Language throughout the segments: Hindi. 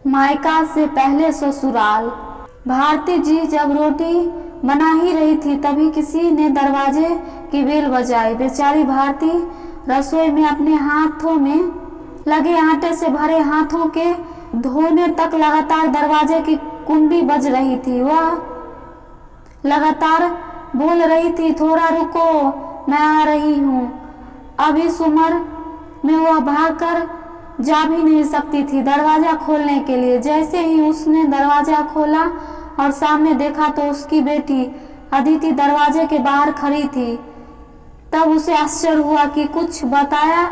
मायका से पहले ससुराल। भारती जी जब रोटी बना ही रही थी तभी किसी ने दरवाजे की बेल बजाई। बेचारी भारती रसोई में अपने हाथों में लगे आटे से भरे हाथों के धोने तक लगातार दरवाजे की कुंडी बज रही थी। वह लगातार बोल रही थी, थोड़ा रुको, मैं आ रही हूँ। अब इस उम्र में वह भागकर जा भी नहीं सकती थी दरवाजा खोलने के लिए। जैसे ही उसने दरवाजा खोला और सामने देखा तो उसकी बेटी अदिति दरवाजे के बाहर खड़ी थी। तब उसे आश्चर्य हुआ कि कुछ बताया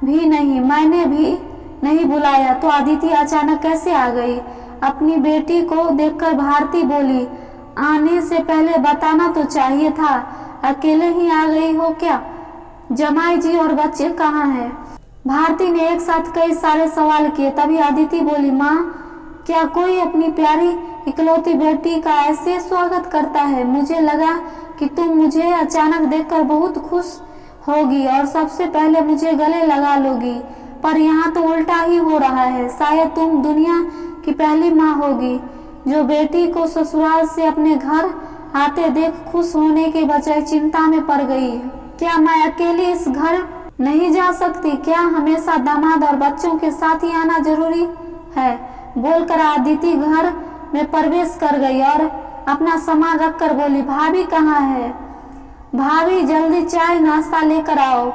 भी नहीं, मैंने भी नहीं बुलाया तो अदिति अचानक कैसे आ गई। अपनी बेटी को देखकर भारती बोली, आने से पहले बताना तो चाहिए था, अकेले ही आ गई हो क्या? जमाई जी और बच्चे कहाँ हैं? भारती ने एक साथ कई सारे सवाल किए। तभी अदिति बोली, माँ, क्या कोई अपनी प्यारी इकलौती बेटी का ऐसे स्वागत करता है? मुझे लगा कि तुम मुझे अचानक देखकर बहुत खुश होगी और सबसे पहले मुझे गले लगा लोगी, पर यहाँ तो उल्टा ही हो रहा है। शायद तुम दुनिया की पहली माँ होगी जो बेटी को ससुराल से अपने घर आते देख खुश होने के बजाय चिंता में पड़ गई। क्या मैं अकेली इस घर नहीं जा सकती? क्या हमेशा दामाद और बच्चों के साथ ही आना जरूरी है? बोलकर अदिति घर में प्रवेश कर गई और अपना सामान रखकर बोली, भाभी कहाँ है? भाभी जल्दी चाय नाश्ता लेकर आओ,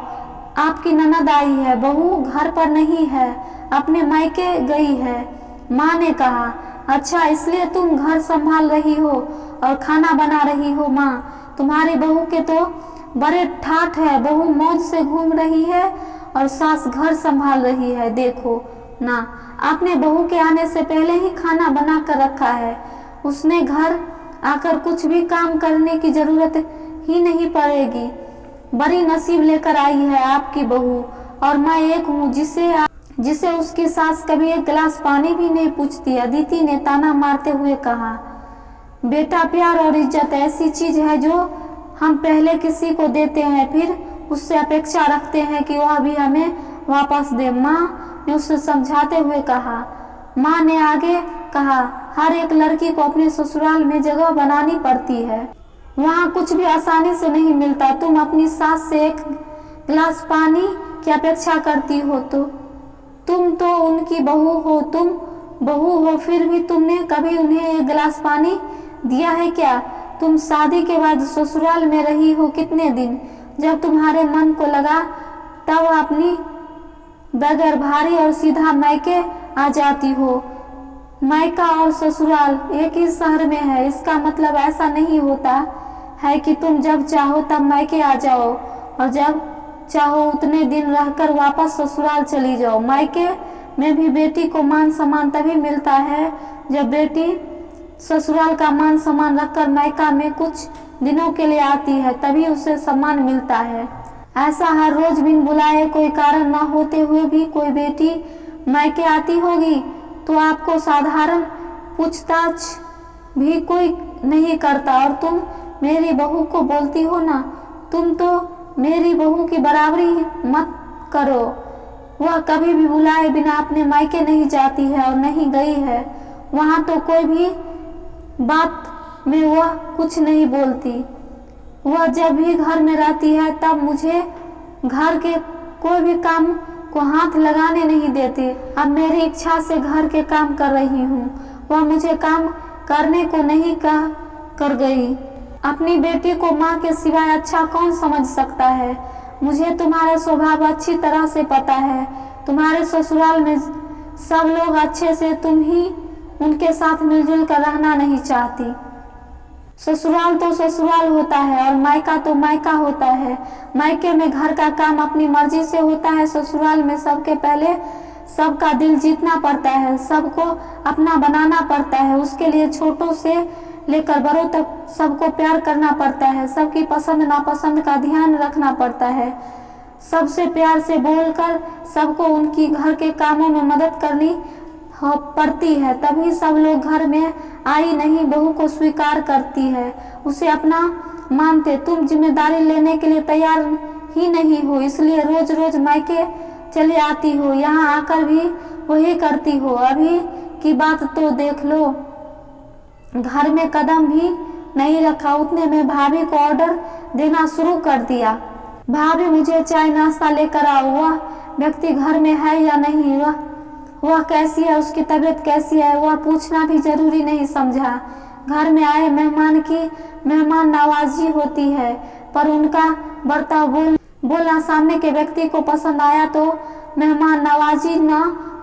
आपकी ननद आई है। बहू घर पर नहीं है, अपने मायके गई है, माँ ने कहा। अच्छा, इसलिए तुम घर संभाल रही हो और खाना बना रही हो? माँ, तुम्हारी बहू के तो बड़े ठाठ है, बहू मौज से घूम रही है और सास घर संभाल रही है। देखो ना, आपने बहू के आने से पहले ही खाना बना कर रखा है, उसने घर आकर कुछ भी काम करने की जरूरत ही नहीं पड़ेगी। बड़ी नसीब लेकर आई है आपकी बहू, और मैं एक हूँ जिसे उसकी सास कभी एक गिलास पानी भी नहीं पूछती। अदिति ने ताना मारते हुए कहा, बेटा, प्यार और इज्जत ऐसी चीज है जो हम पहले किसी को देते हैं, फिर उससे अपेक्षा रखते हैं कि वह भी हमें वापस दे। माँ ने उसे समझाते हुए कहा। माँ ने आगे कहा, हर एक लड़की को अपने ससुराल में जगह बनानी पड़ती है, वहाँ कुछ भी आसानी से नहीं मिलता। तुम अपनी सास से एक गिलास पानी की अपेक्षा करती हो तो तुम तो उनकी बहू हो, तुम बहू हो, फिर भी तुमने कभी उन्हें एक गिलास पानी दिया है क्या? तुम शादी के बाद ससुराल में रही हो कितने दिन? जब तुम्हारे मन को लगा तब अपनी बगैर भारी और सीधा मायके आ जाती हो। मायका और ससुराल एक ही शहर में है, इसका मतलब ऐसा नहीं होता है कि तुम जब चाहो तब मायके आ जाओ और जब चाहो उतने दिन रहकर वापस ससुराल चली जाओ। मायके में भी बेटी को मान सम्मान तभी मिलता है जब बेटी ससुराल का मान सम्मान रखकर मायका में कुछ दिनों के लिए आती है, तभी उसे सम्मान मिलता है। ऐसा हर रोज बिन बुलाए कोई कारण न होते हुए भी कोई बेटी मायके आती होगी तो आपको साधारण पूछताछ भी कोई नहीं करता। और तुम मेरी बहू को बोलती हो ना, तुम तो मेरी बहू की बराबरी मत करो। वह कभी भी बुलाए बिना अपने मायके नहीं जाती है और नहीं गई है। वहाँ तो कोई भी बात में वह कुछ नहीं बोलती। वह जब भी घर में रहती है तब मुझे घर के कोई भी काम को हाथ लगाने नहीं देती। अब मेरी इच्छा से घर के काम कर रही हूँ, वह मुझे काम करने को नहीं कह कर गई। अपनी बेटी को माँ के सिवाय अच्छा कौन समझ सकता है? मुझे तुम्हारा स्वभाव अच्छी तरह से पता है। तुम्हारे ससुराल में सब लोग अच्छे से, तुम ही उनके साथ मिलजुल कर रहना नहीं चाहती। ससुराल तो ससुराल होता है और मायका तो मायका होता है। मायके में घर का काम अपनी मर्जी से होता है, ससुराल में सबके पहले सबका दिल जीतना पड़ता है, सबको अपना बनाना पड़ता है। उसके लिए छोटों से लेकर बड़ों तक सबको प्यार करना पड़ता है, सबकी पसंद नापसंद का ध्यान रखना पड़ता है, सबसे प्यार से बोलकर सबको उनकी घर के कामों में मदद करनी पड़ती है। तभी सब लोग घर में आई नहीं बहू को स्वीकार करती है, उसे अपना मानते। तुम जिम्मेदारी लेने के लिए तैयार ही नहीं हो, इसलिए रोज रोज मायके चले आती हो, यहाँ आकर भी वही करती हो। अभी की बात तो देख लो, घर में कदम भी नहीं रखा, उतने में भाभी को ऑर्डर देना शुरू कर दिया। भाभी मुझे चाय नाश्ता लेकर आओ, वह व्यक्ति घर में है या नहीं, वह कैसी है, उसकी तबीयत कैसी है, वह पूछना भी जरूरी नहीं समझा। घर में आए मेहमान की मेहमान नवाजी होती है, पर उनका बर्ताव बोलना सामने के व्यक्ति को पसंद आया तो मेहमान नवाजी न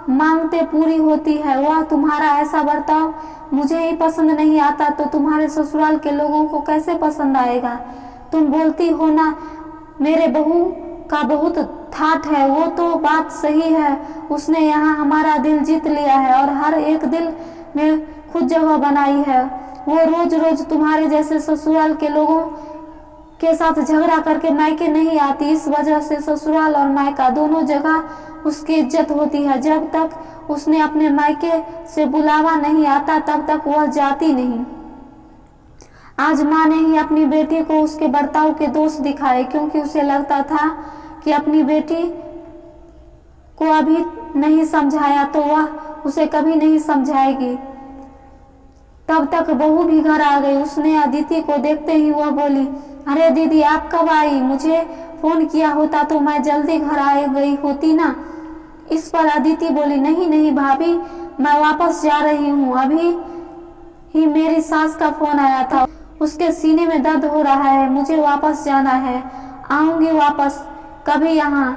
मांगते पूरी होती है। वह तुम्हारा ऐसा बर्ताव मुझे ही पसंद नहीं आता तो तुम्हारे ससुराल के लोगों को कैसे पसंद आएगा। तुम बोलती हो ना मेरे बहू का बहुत ठाठ है, वो तो बात सही है, उसने यहाँ हमारा दिल जीत लिया है और हर एक दिल में खुद जगह बनाई है। वो रोज रोज तुम्हारे जैसे ससुराल के लोगों के साथ झगड़ा करके मायके नहीं आती, इस वजह से ससुराल और मायका दोनों जगह उसकी इज्जत होती है। जब तक उसने अपने मायके से बुलावा नहीं आता तब तक वह जाती नहीं। आज माँ ने ही अपनी बेटी को उसके बर्ताव के दोष दिखाए, क्योंकि उसे लगता था कि अपनी बेटी को अभी नहीं समझाया तो वह उसे कभी नहीं समझाएगी। तब तक बहू भी घर आ गई। उसने अदिति को देखते ही वह बोली, अरे दीदी आप कब आई, मुझे फोन किया होता तो मैं जल्दी घर आ गई होती ना। इस पर अदिति बोली, नहीं नहीं भाभी, मैं वापस जा रही हूँ, अभी ही मेरी सास का फोन आया था, उसके सीने में दर्द हो रहा है, मुझे वापस जाना है, आऊंगी वापस कभी यहाँ।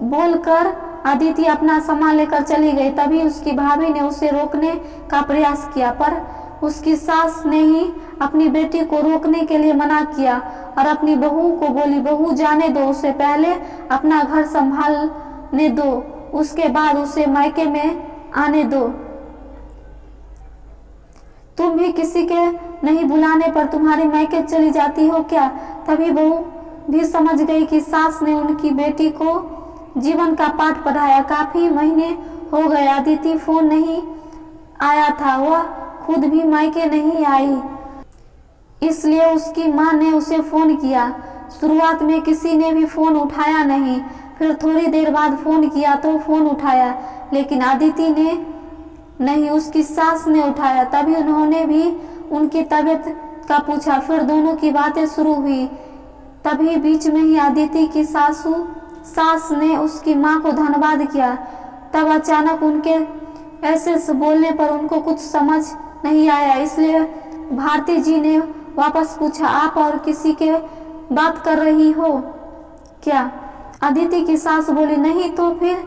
बोलकर अदिति अपना सामान लेकर चली गई। तभी उसकी भाभी ने उसे रोकने का प्रयास किया, पर उसकी सास ने ही अपनी बेटी को रोकने के लिए मना किया और अपनी बहू को बोली, बहू जाने दो, उसे पहले अपना घर संभालने दो, उसके बाद उसे मायके में आने दो। तुम भी किसी के नहीं बुलाने पर तुम्हारी मायके चली जाती हो क्या। तभी बहू भी समझ गई कि सास ने उनकी बेटी को जीवन का पाठ पढ़ाया। काफी महीने हो गए अदिति फोन नहीं आया था, वह खुद भी मायके नहीं आई, इसलिए उसकी माँ ने उसे फोन किया। शुरुआत में किसी ने भी फोन उठाया नहीं, फिर थोड़ी देर बाद फोन किया तो फोन उठाया, लेकिन अदिति ने नहीं, उसकी सास ने उठाया। तभी उन्होंने भी उनकी तबीयत का पूछा, फिर दोनों की बातें शुरू हुई। तभी बीच में ही अदिति की सास ने उसकी माँ को धन्यवाद किया। तब अचानक उनके ऐसे बोलने पर उनको कुछ समझ नहीं आया, इसलिए भारती जी ने वापस पूछा, आप और किसी के बात कर रही हो क्या। अदिति की सास बोली, नहीं तो फिर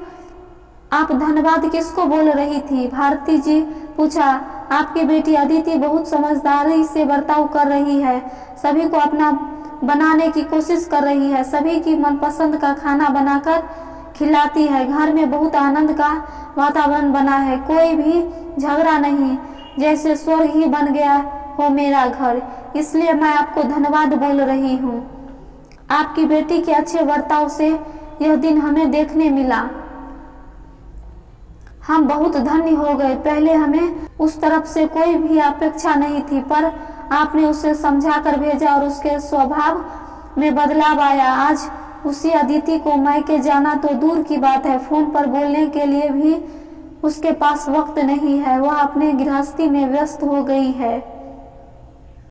आप धन्यवाद किसको बोल रही थी। भारती जी पूछा, आपकी बेटी अदिति बहुत समझदारी से बर्ताव कर रही है, सभी को अपना बनाने की कोशिश कर रही है, सभी की मनपसंद का खाना बनाकर खिलाती है, घर में बहुत आनंद का वातावरण बना है, कोई भी झगड़ा नहीं, जैसे स्वर्ग ही बन गया हो मेरा घर, इसलिए मैं आपको धन्यवाद बोल रही हूँ। आपकी बेटी के अच्छे बर्ताव से यह दिन हमें देखने मिला, हम बहुत धन्य हो गए। पहले हमें उस तरफ से कोई भी अपेक्षा नहीं थी, पर आपने उसे समझा कर भेजा और उसके स्वभाव में बदलाव आया। आज उसी अदिति को मायके जाना तो दूर की बात है, फोन पर बोलने के लिए भी उसके पास वक्त नहीं है, वह अपने गृहस्थी में व्यस्त हो गई है।